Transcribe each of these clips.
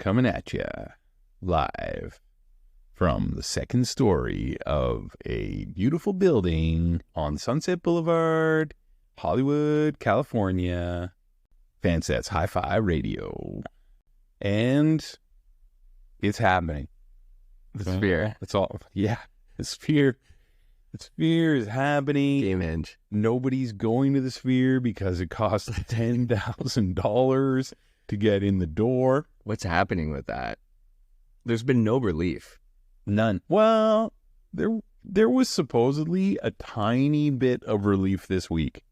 coming at you live from the second story of a beautiful building on Sunset Boulevard, Hollywood, California. Fansets Hi-Fi Radio. And it's happening. The sphere. It's all, yeah. The sphere is happening. Game Hinge. Nobody's going to the sphere because it costs $10,000 to get in the door. What's happening with that? There's been no relief. None. Well, there was supposedly a tiny bit of relief this week.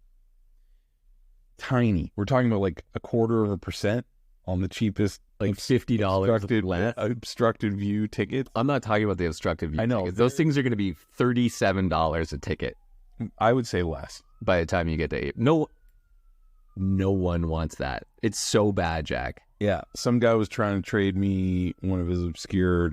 Tiny. We're talking about like 0.25% on the cheapest, like $50 obstructed view tickets. I'm not talking about the obstructed view. I know tickets. Those things are going to be $37 a ticket. I would say less by the time you get to 8. No one wants that. It's so bad, Jack. Yeah, some guy was trying to trade me one of his obscure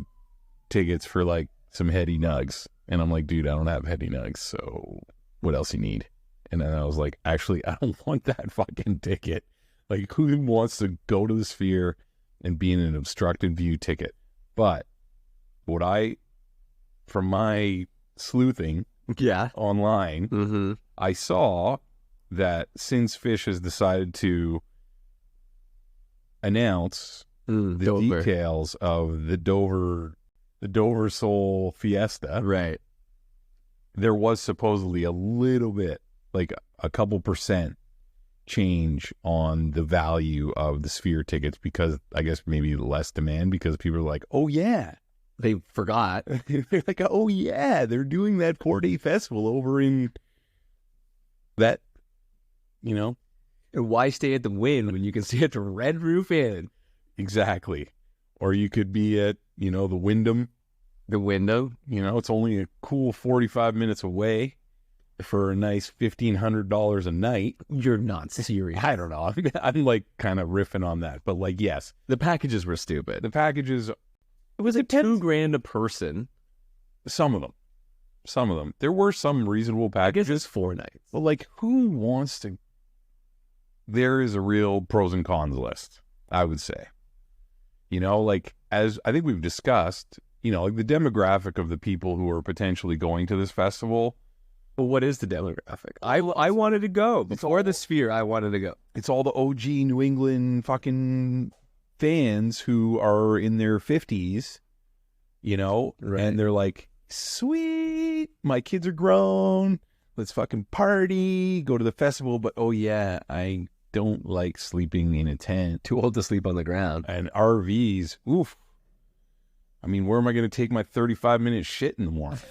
tickets for like some heady nugs, and I'm like, dude, I don't have heady nugs, so what else you need? And then I was like, actually, I don't want that fucking ticket. Like, who wants to go to the sphere and be in an obstructed view ticket? But from my sleuthing online, I saw that since Phish has decided to announce the details of the Dover Soul Fiesta, right? There was supposedly a little bit, like a couple percent change on the value of the sphere tickets because I guess maybe less demand because people are like, oh yeah, they forgot. They're like, oh yeah, they're doing that 4-day festival over in that, you know. And why stay at the Wynn when you can stay at the Red Roof Inn? Exactly. Or you could be at, the Wyndham. The Wyndham. It's only a cool 45 minutes away for a nice $1,500 a night. You're not serious. I don't know. I'm like kind of riffing on that. But like, yes. The packages were stupid. The packages. It was like $2,000 a person. Some of them. There were some reasonable packages. I guess it's 4 nights. But like, who wants to... There is a real pros and cons list, I would say. Like, as I think we've discussed, like the demographic of the people who are potentially going to this festival. Well, what is the demographic? I wanted to go. Before the sphere, I wanted to go. It's all the OG New England fucking fans who are in their 50s, right. And they're like, sweet, my kids are grown. Let's fucking party, go to the festival. But, oh yeah, I don't like sleeping in a tent. Too old to sleep on the ground. And RVs, oof. I mean, where am I going to take my 35-minute shit in the morning?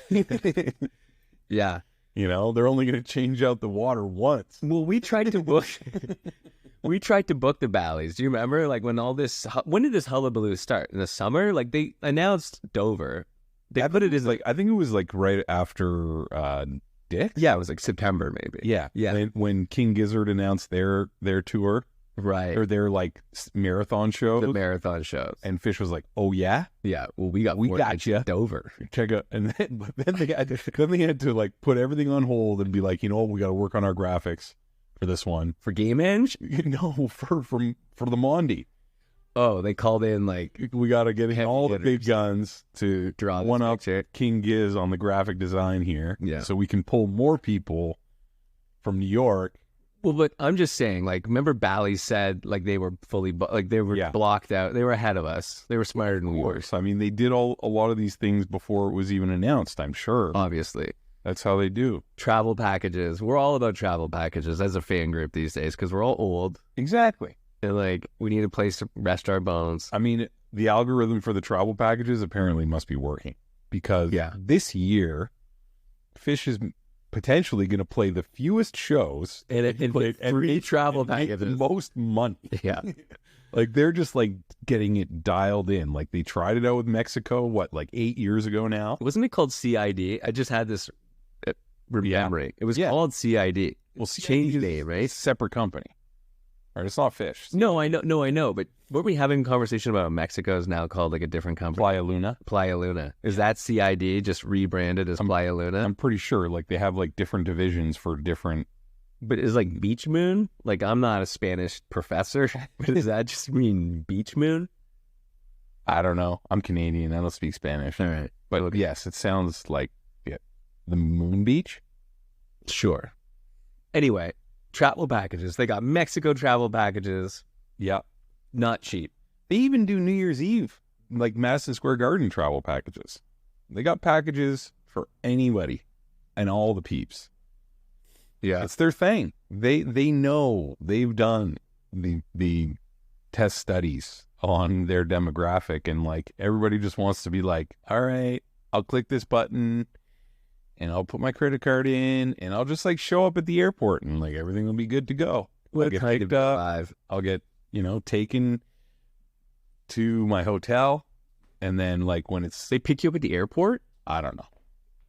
Yeah. They're only going to change out the water once. Well, we tried to book the Bally's. Do you remember? Like when did this hullabaloo start? In the summer? Like they announced Dover. They put it as like, I think it was like right after Dick. Yeah, it was like September maybe. Yeah. When King Gizzard announced their tour. Right. Or their like marathon show. The marathon shows. And Phish was like, oh yeah? Yeah. Well, we got you. Dover. Check out. And then they had to like put everything on hold and be like, we got to work on our graphics for this one. For Game Hinge? No, for the Mondi. Oh, they called in like, we got to get all the big guns to draw one up King Giz on the graphic design here. Yeah. So we can pull more people from New York. Well, but I'm just saying, like, remember Bally's said, like, they were fully, they were blocked out. They were ahead of us. They were smarter than we were. I mean, they did a lot of these things before it was even announced, I'm sure. Obviously. That's how they do. Travel packages. We're all about travel packages as a fan group these days because we're all old. Exactly. And, like, we need a place to rest our bones. I mean, the algorithm for the travel packages apparently must be working because this year, Phish is potentially going to play the fewest shows and free travel packages, the most money. Yeah, like they're just like getting it dialed in. Like they tried it out with Mexico, like 8 years ago now. Wasn't it called CID? I just had this remembering. It was called CID. Well, change name, right? Separate company. Right, it's not Phish. No, I know. But weren't we having a conversation about Mexico is now called like a different company? Playa Luna. Is that CID just rebranded as Playa Luna? I'm pretty sure. Like they have like different divisions for different. But is like Beach Moon? Like I'm not a Spanish professor, but does that just mean Beach Moon? I don't know. I'm Canadian. I don't speak Spanish. All right. But yes, it sounds like the Moon Beach. Sure. Anyway, travel packages. They got Mexico travel packages. Yeah. Not cheap. They even do New Year's Eve, like Madison Square Garden travel packages. They got packages for anybody and all the peeps. Yeah. It's their thing. They know, they've done the test studies on their demographic, and like everybody just wants to be like, all right, I'll click this button and I'll put my credit card in and I'll just like show up at the airport and like everything will be good to go. I'll get picked up. I'll get, taken to my hotel, and then like when they pick you up at the airport? I don't know.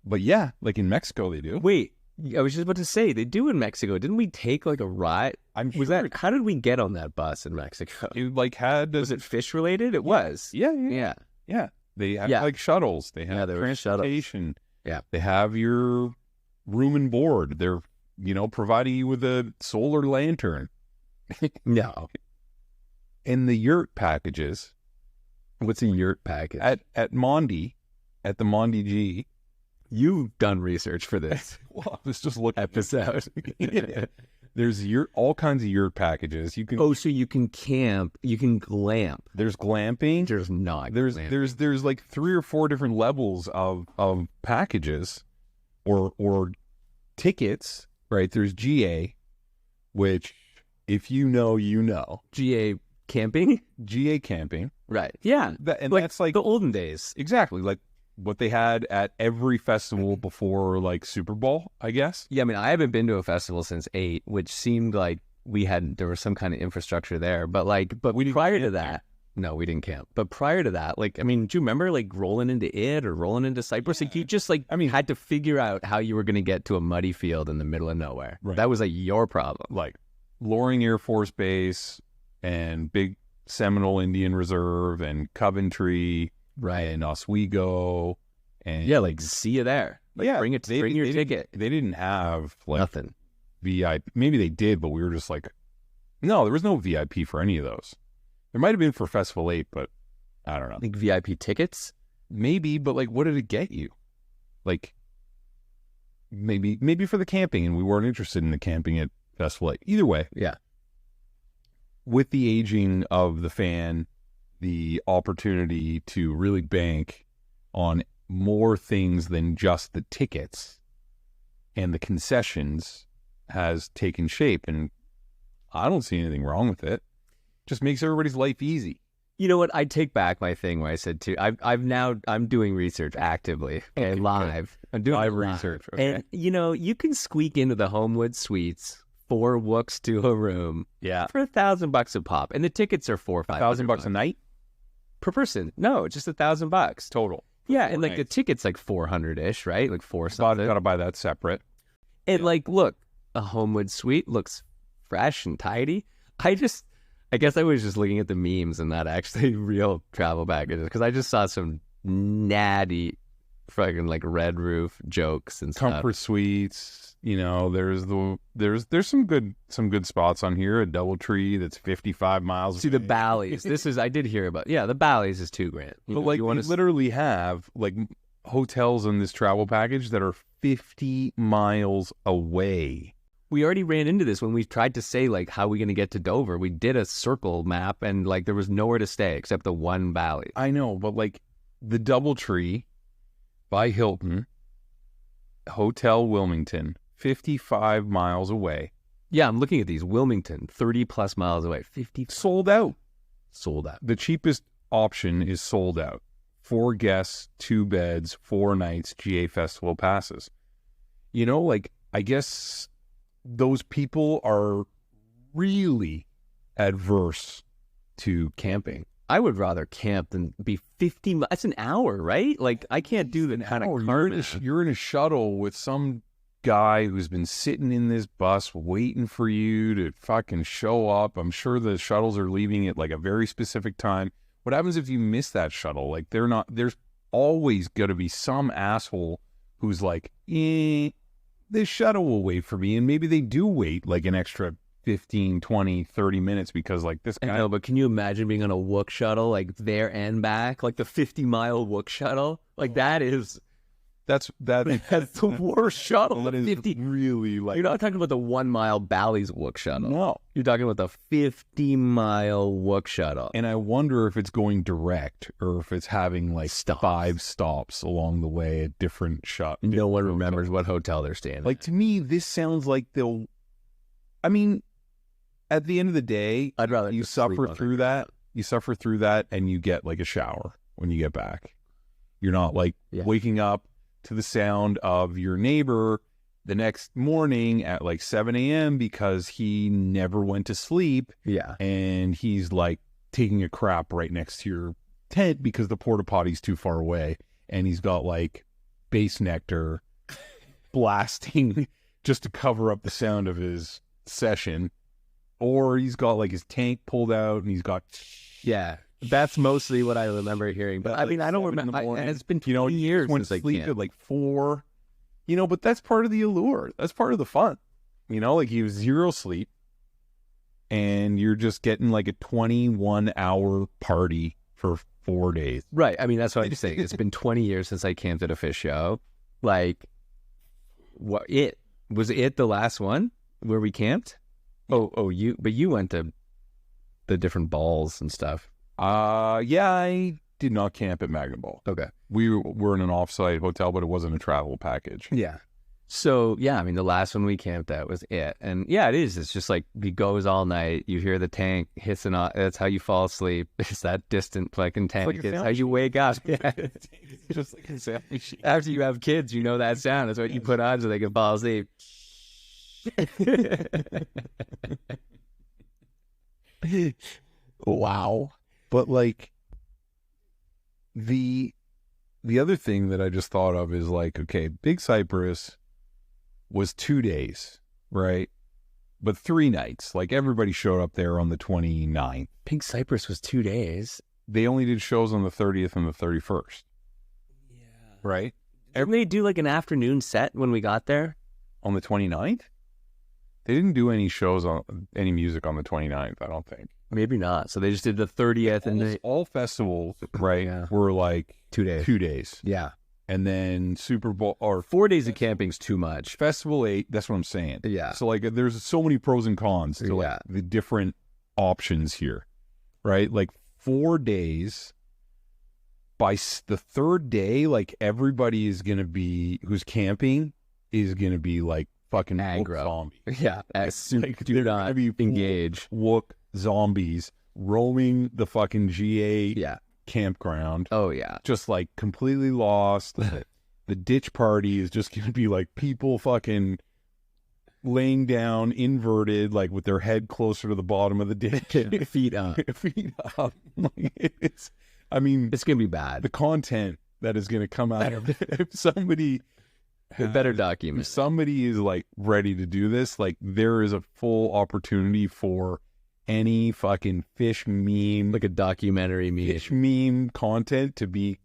But yeah, like in Mexico they do. Wait, I was just about to say, they do in Mexico. Didn't we take like a ride? How did we get on that bus in Mexico? It like was it fish related? It was. Yeah. They have like shuttles. They have transportation. Yeah. They have your room and board. They're, providing you with a solar lantern. No. And the yurt packages. What's a yurt package? At the Mondegreen. You've done research for this. Well, I was just looking episode. There's all kinds of yurt packages. You can. Oh, so you can camp. You can glamp. There's glamping. There's not. There's like 3 or 4 different levels of packages, or tickets. Right. There's GA, which if you know, GA camping. GA camping. Right. Yeah. That's like the olden days. Exactly. Like what they had at every festival before like Super Bowl, I guess. Yeah, I mean, I haven't been to a festival since 8, which seemed like there was some kind of infrastructure there. But prior to that, no, we didn't camp. But prior to that, like, I mean, do you remember like rolling into it or rolling into Cyprus? Yeah. Like you just had to figure out how you were going to get to a muddy field in the middle of nowhere. Right. That was like your problem. Like Loring Air Force Base and Big Seminole Indian Reserve and Coventry. Right. And Oswego, and like see you there. Like, bring your ticket. They didn't have like nothing. VIP. Maybe they did, but we were just like, no, there was no VIP for any of those. There might have been for Festival 8, but I don't know. Like VIP tickets, maybe, but like, what did it get you? Like, maybe for the camping, and we weren't interested in the camping at Festival 8. Either way, yeah. With the aging of the fan, the opportunity to really bank on more things than just the tickets and the concessions has taken shape, and I don't see anything wrong with it. Just makes everybody's life easy. You know what? I take back my thing where I said I'm doing research actively. Okay, live. I'm doing live research. Okay. And you can squeak into the Homewood Suites, 4 wooks to a room. Yeah. For $1,000 a pop, and the tickets are $4,000 or $500. $1,000 a night per person? No, just $1,000 total. Yeah, and like the ticket's like 400-ish, right? Like 4 something. Gotta buy that separate. And like, look, a Homewood Suite looks fresh and tidy. I guess I was just looking at the memes and not actually real travel packages, because I just saw some natty fucking like red roof jokes and stuff. Comfort suites. There's some good spots on here. A DoubleTree that's 55 miles. See, the Bally's. I did hear about. Yeah, the Bally's is $2,000. But like, you literally have like hotels in this travel package that are 50 miles away. We already ran into this when we tried to say like, how are we going to get to Dover? We did a circle map, and like there was nowhere to stay except the one Bally's. I know, but like the DoubleTree by Hilton, Hotel Wilmington, 55 miles away. Yeah, I'm looking at these. Wilmington, 30 plus miles away. 50 sold out. Sold out. The cheapest option is sold out. 4 guests, 2 beds, 4 nights, GA Festival passes. Like, I guess those people are really adverse to camping. I would rather camp than be 50 miles. That's an hour, right? Like, I can't do the kind of carnage. You're in a shuttle with some guy who's been sitting in this bus waiting for you to fucking show up. I'm sure the shuttles are leaving at like a very specific time. What happens if you miss that shuttle? Like, there's always going to be some asshole who's like, this shuttle will wait for me. And maybe they do wait like an extra 15, 20, 30 minutes because like this I guy. know, but can you imagine being on a Wook shuttle, like there and back, like the 50-mile Wook shuttle? Like that's the worst shuttle. That The is 50. really like. You're not talking about the 1 mile Bally's Wook shuttle. No. You're talking about the 50-mile Wook shuttle. And I wonder if it's going direct or if it's having like Stops. 5 stops along the way at different shops. No one remembers what hotel they're staying at. Like, to me, this sounds like they'll. I mean, at the end of the day, I'd rather you just sleep suffer on through it. that. You suffer through that, and you get like a shower when you get back. You're not like waking up to the sound of your neighbor the next morning at like 7 a.m. because he never went to sleep. Yeah. And he's like taking a crap right next to your tent because the porta potty's too far away. And he's got like bass nectar blasting just to cover up the sound of his session. Or he's got like his tank pulled out and he's got. Yeah. That's mostly what I remember hearing. But I mean, I don't remember. It's been 20 years went since to sleep at like 4. But that's part of the allure. That's part of the fun. Like you have 0 sleep and you're just getting like a 21-hour party for 4 days. Right. I mean, that's what I'm saying. It's been 20 years since I camped at a Phish show. Like, was it the last one where we camped? But you went to the different balls and stuff. Yeah, I did not camp at Magnum Ball. Okay. We were in an off-site hotel, but it wasn't a travel package. Yeah. So, yeah, I mean, the last one we camped at was it. And, yeah, it is. It's just like it goes all night. You hear the tank hissing off. That's how you fall asleep. It's that distant fucking tank. Like It's how you wake up. Yeah. Just like a sound machine. After you have kids, you know that sound. That's what you put on so they can fall asleep. Wow. But like the other thing that I just thought of is like, okay, Big Cypress was 2 days, right? But 3 nights. Like everybody showed up there on the 29th. Pink Cypress was 2 days. They only did shows on the 30th and the 31st. Yeah. Right? Didn't they do like an afternoon set when we got there? On the 29th? They didn't do any any music on the 29th, I don't think. Maybe not. So they just did the 30th and all festivals, right, were like 2 days. 2 days. Yeah. And then Super Bowl or 4 days of camping's too much. Festival 8, that's what I'm saying. Yeah. So like there's so many pros and cons to like the different options here. Right? Like 4 days, by the third day, like everybody is going to be who's camping is going to be like fucking aggro zombie. Yeah. Like, do not engage. Wook zombies roaming the fucking GA campground. Oh yeah. Just like completely lost. The ditch party is just going to be like people fucking laying down inverted, like with their head closer to the bottom of the ditch. Feet up. Feet up. It's going to be bad. The content that is going to come out of it. If somebody... better document. If somebody is like ready to do this, like there is a full opportunity for any fucking Phish meme, like a documentary meme, Phish meme content to be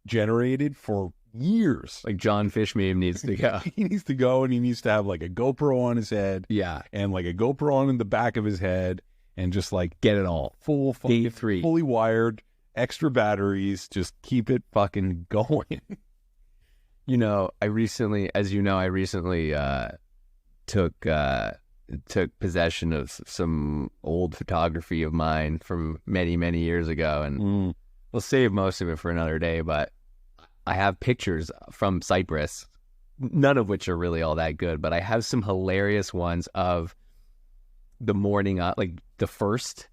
generated for years. Like John Phish meme needs to go. He needs to go and he needs to have like a GoPro on his head. Yeah. And like a GoPro on in the back of his head and just like get it all. Full fucking A3. Fully wired, extra batteries, just keep it fucking going. I recently took possession of some old photography of mine from many, many years ago, and we'll save most of it for another day, but I have pictures from Cyprus, none of which are really all that good, but I have some hilarious ones of the morning, like the first,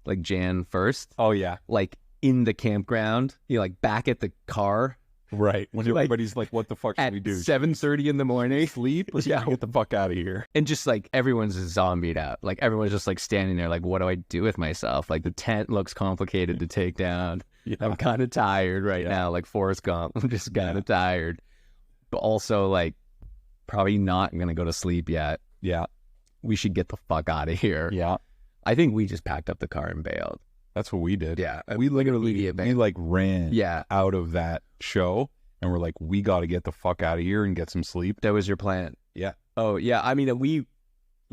like Jan 1st. Oh, yeah. Like in the campground, like back at the car. Right. When everybody's like, what the fuck should we do? 7:30 in the morning. Sleep? Let's get the fuck out of here. And just like everyone's zombied out. Like everyone's just like standing there like, what do I do with myself? Like the tent looks complicated to take down. Yeah. I'm kind of tired right now, like Forrest Gump. I'm just kind of tired. But also like probably not going to go to sleep yet. Yeah. We should get the fuck out of here. Yeah. I think we just packed up the car and bailed. That's what we did. Yeah. We literally ran out of that show and we're like, we got to get the fuck out of here and get some sleep. That was your plan. Yeah. Oh, yeah. I mean,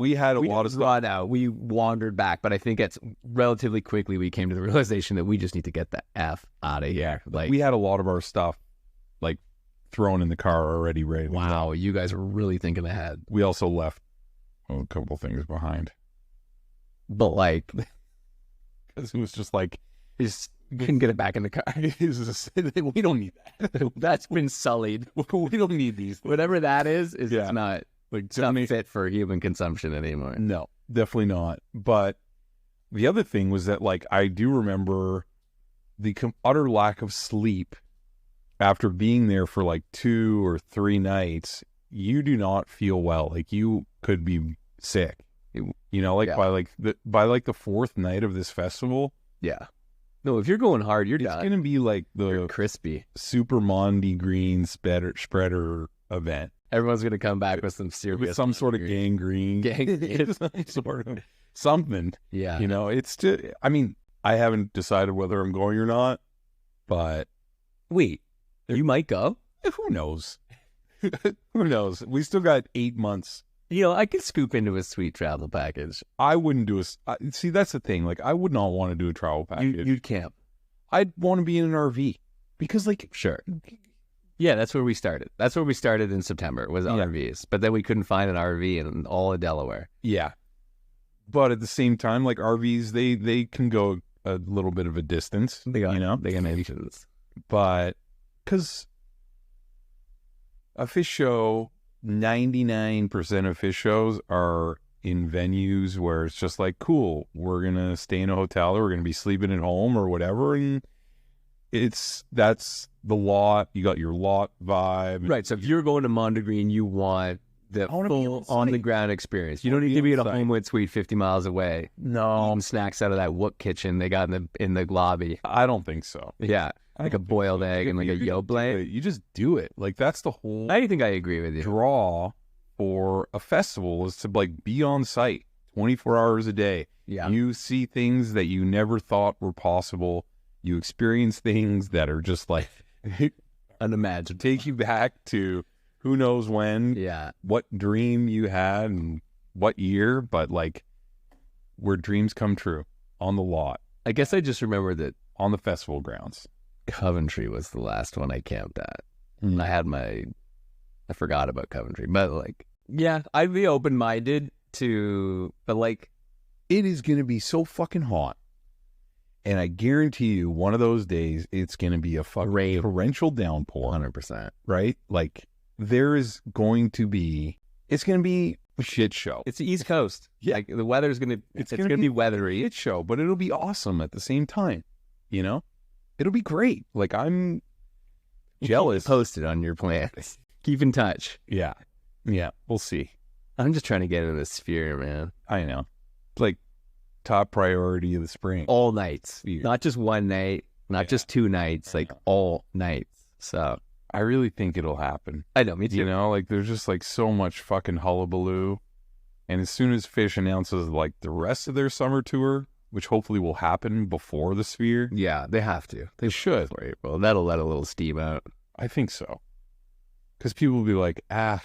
We had a lot of stuff. run out. We wandered back, but I think it's relatively quickly we came to the realization that we just need to get the F out of here. Like, we had a lot of our stuff like thrown in the car already ready. wow, you guys are really thinking ahead. We also left a couple things behind. But like, Because it was just like, we couldn't get it back in the car. we don't need that. That's been sullied. We don't need these. Whatever that is Yeah. it's not, Like, it's not fit for human consumption anymore. No, definitely not. But the other thing was that, like, I do remember the utter lack of sleep after being there for like 2 or 3 nights. You do not feel well. Like, you could be sick. You know, like Yeah. by the 4th night of this festival, Yeah. No, if you're going hard, you're it's done. going to be like You're the crispy. super Mondegreen spreader event Everyone's going to come back with some serious... with some sort of gangrene. Some sort of something. Yeah. You know, it's just, I mean, I haven't decided whether I'm going or not, but Wait, you might go? who knows? Who knows? We still got 8 months. You know, I could scoop into a sweet travel package. I wouldn't do see, that's the thing. Like, I would not want to do a travel package. You'd camp. I'd want to be in an RV because, like, Sure. Yeah, that's where we started. That's where we started in September, was Yeah. RVs. But then we couldn't find an RV in all of Delaware. yeah. But at the same time, like, RVs, they can go a little bit of a distance, They got, you know? they got engines. But because a fish show, 99% of fish shows are in venues where it's just like, cool, we're going to stay in a hotel or we're going to be sleeping at home or whatever. And that's the lot. You got your lot vibe. Right, so if you're going to Mondegreen, you want the I wanna be full on site. on-the-ground experience. You I don't wanna need be to be on at a site. Homewood suite 50 miles away. No, Eating snacks out of that whoop kitchen they got in the lobby. I don't think so. Yeah, I like a don't think boiled so. egg and like a yo blade. You just do it. Like, that's the whole I think I agree with you. draw for a festival, is to, like, be on site 24 hours a day. Yeah. You see things that you never thought were possible. You experience things that are just like Unimaginable. take you back to who knows when, Yeah. what dream you had and what year, but like where dreams come true on the lot, I guess I just remember that on the festival grounds. Coventry was the last one I camped at. Mm. I forgot about Coventry, but like, yeah, I'd be open-minded to, but like, It is going to be so fucking hot. And I guarantee you, one of those days, it's going to be a fucking torrential downpour, 100%. right? Like, there is going to be, it's going to be a shit show. It's the East Coast. Yeah. Like, the weather's it's gonna gonna be weathery. Shit show, but it'll be awesome at the same time. You know, it'll be great. Like, I'm jealous. Post it on your plans. Keep in touch. Yeah, we'll see. I'm just trying to get in the sphere, man. I know, like, top priority of the spring. All nights, Sphere. not just one night, not just 2 nights, like all nights. So I really think it'll happen. I know, me too. You know, like, there's just like so much fucking hullabaloo. And as soon as Phish announces like the rest of their summer tour, which hopefully will happen before the Sphere, Yeah, they have to. they should. For April, that'll let a little steam out. I think so. Because people will be like, am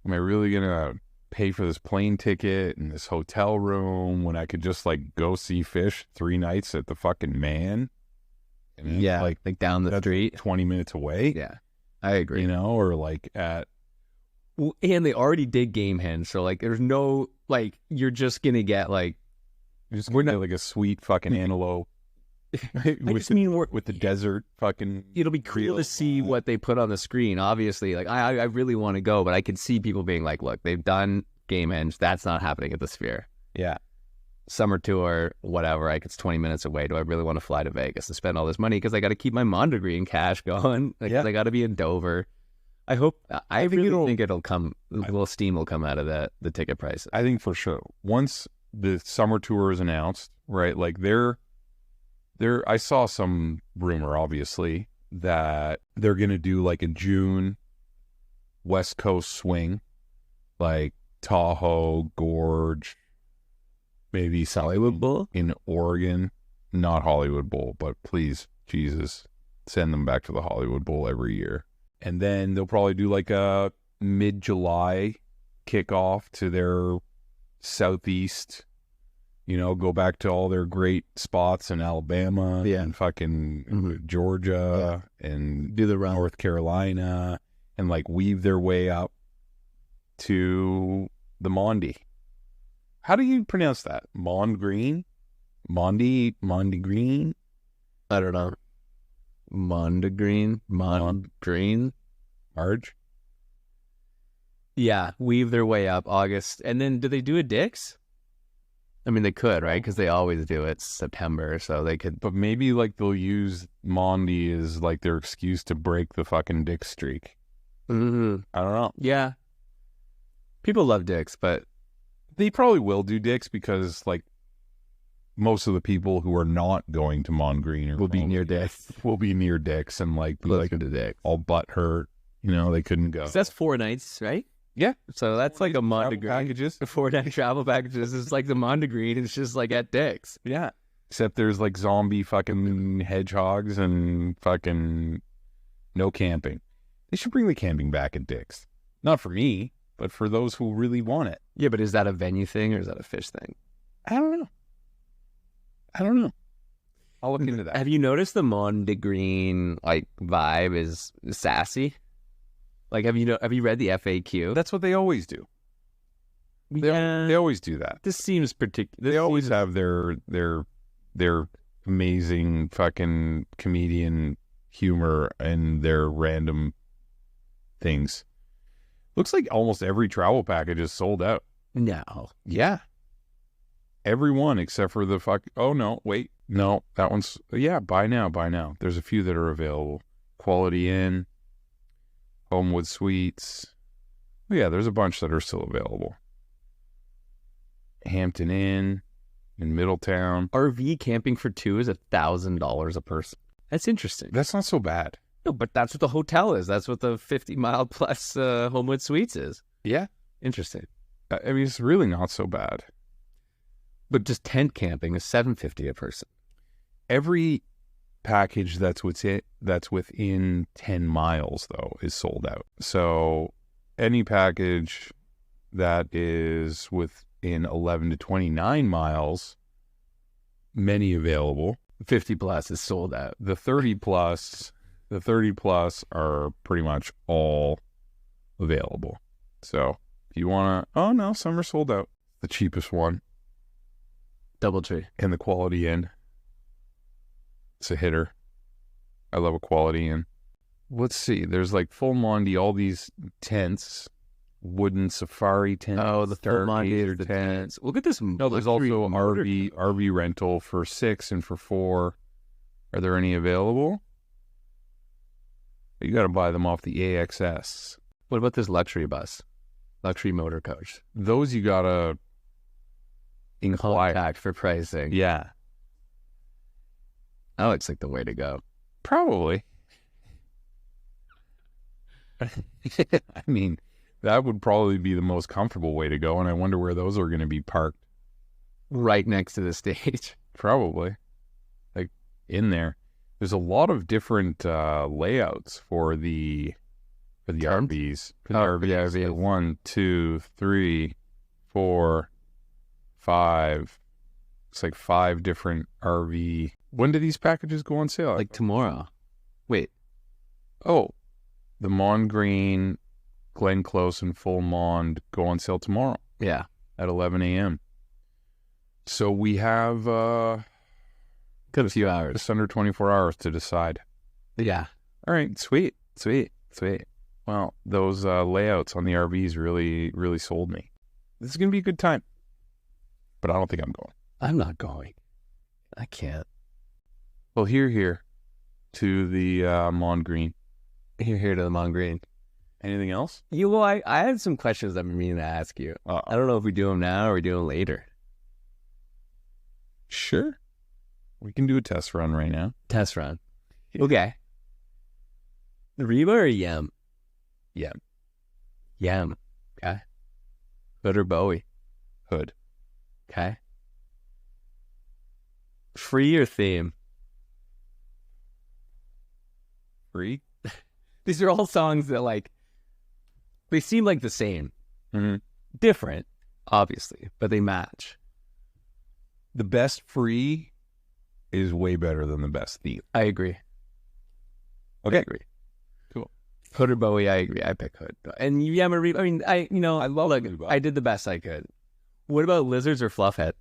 I really going to pay for this plane ticket and this hotel room when I could just like go see Phish 3 nights at the fucking Man? And it's Yeah, like like down the that's street. 20 minutes away, Yeah, I agree. you know, or like at, Well, and they already did Gamehenge, so like, there's no like, you're just gonna get like, we're not like a sweet fucking antelope with the desert fucking. it'll be cool real to see vibe. what they put on the screen. Obviously, like I really want to go, but I could see people being like, look, they've done Gamehenge, that's not happening at the Sphere. Yeah. Summer tour, whatever. Like, it's 20 minutes away. Do I really want to fly to Vegas and spend all this money? Because I got to keep my Mondegreen cash going. Like, Yeah. I got to be in Dover. I hope. I think really think it'll come. A little steam will come out of the ticket prices. I think for sure. Once the summer tour is announced, right? Like, I saw some rumor, obviously, that they're going to do like a June West Coast swing, like Tahoe, Gorge, maybe Hollywood Bowl. in Oregon. Not Hollywood Bowl, but please, Jesus, send them back to the Hollywood Bowl every year. And then they'll probably do like a mid-July kickoff to their southeast, go back to all their great spots in Alabama and fucking Georgia and do the run. North Carolina and like weave their way up to the Mondegreen. How do you pronounce that? Mondegreen? Mondegreen? I don't know. Mondegreen? Marge? Yeah, weave their way up August. And then do they do a Dick's? I mean, they could, right? Because they always do it September, so they could. But maybe like they'll use Monday as like their excuse to break the fucking dick streak. Mm-hmm. I don't know. Yeah. People love Dick's, but they probably will do Dick's because like most of the people who are not going to Mondegreen will be near Dick's. Will be near Dick's and like be like to Dick's. All butt hurt. They couldn't go. So that's 4 nights, right? Yeah. So that's like a Mondegreen. Packages. 4-night travel packages. It's like the Mondegreen. It's just like at Dick's. Yeah. Except there's like zombie fucking hedgehogs and fucking no camping. They should bring the camping back at Dick's. Not for me, but for those who really want it. Yeah, but is that a venue thing or is that a Phish thing? I don't know. I'll look into that. Have you noticed the Mondegreen like vibe is sassy? Like, have you read the FAQ? That's what they always do. They always do that. This seems particular. They always have their amazing fucking comedian humor and their random things. Looks like almost every travel package is sold out. No. Yeah. Every one except for the fuck. Oh no, wait. No, that one's buy now. There's a few that are available. Quality Inn, Homewood Suites. Oh, yeah, there's a bunch that are still available. Hampton Inn in Middletown. RV camping for 2 is $1,000 a person. That's interesting. That's not so bad. No, but that's what the hotel is. That's what the 50-mile plus Homewood Suites is. Yeah. Interesting. I mean, it's really not so bad. But just tent camping is $750 a person. Every package that's within 10 miles, though, is sold out. So any package that is within 11 to 29 miles, many available. 50 plus is sold out. The 30 plus are pretty much all available. So if you want to, oh no, some are sold out. The cheapest one. Doubletree. And the Quality Inn. It's a hitter. I love a Quality Inn. Let's see. There's like full Monty, all these tents, wooden safari tents. Oh, the full Monty tents. Look at this. No, there's also an RV rental for 6 and for 4. Are there any available? You got to buy them off the AXS. What about this luxury bus? Luxury motor coach. Those you got to inquire. Contact for pricing. Yeah. That looks like the way to go. Probably. I mean, that would probably be the most comfortable way to go, and I wonder where those are going to be parked. Right next to the stage. Probably. Like, in there. There's a lot of different layouts for the RVs. For the RVs. 1, 2, 3, 4, 5. It's like 5 different RV. When do these packages go on sale? Like tomorrow. Wait. Oh, the Mondegreen, Glen Close, and Full Mond go on sale tomorrow. Yeah. At 11 a.m. So we have got a few hours. Just under 24 hours to decide. Yeah. All right. Sweet. Well, those layouts on the RVs really sold me. This is going to be a good time. But I don't think I'm going. I'm not going. I can't. Well, here to the Mondegreen. Here to the Mondegreen. Anything else? I had some questions I've been meaning to ask you. I don't know if we do them now or we do them later. Sure. We can do a test run right now. Test run. Okay. Reba or Yem? Yem. Okay. Hood or Bowie? Hood. Okay. Free or theme? Free. These are all songs that they seem like the same. Mm-hmm. Different, obviously, but they match. The best free is way better than the best theme. I agree. Okay. I agree. Cool. Hood or Bowie, I agree. I pick Hood. And Yamari, I mean, I love look, Nuba. I did the best I could. What about lizards or fluffhead?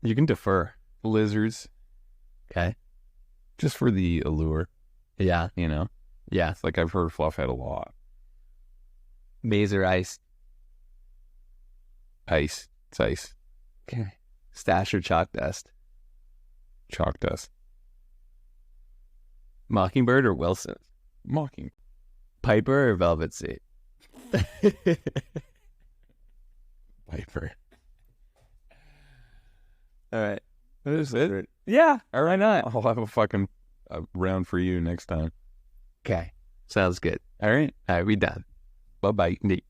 You can defer. Lizards, Okay. just for the allure, Yeah. you know? Yeah. It's like I've heard Fluffhead a lot. Maize or ice? Ice. It's ice. Okay. Stash or chalk dust? Chalk dust. Mockingbird or Wilson? Mocking. Piper or Velvet Seat? Viper. All right. That is it. Yeah. All right. Why not? I'll have a fucking round for you next time. Okay. Sounds good. All right. All right. We done. Bye-bye. Neat.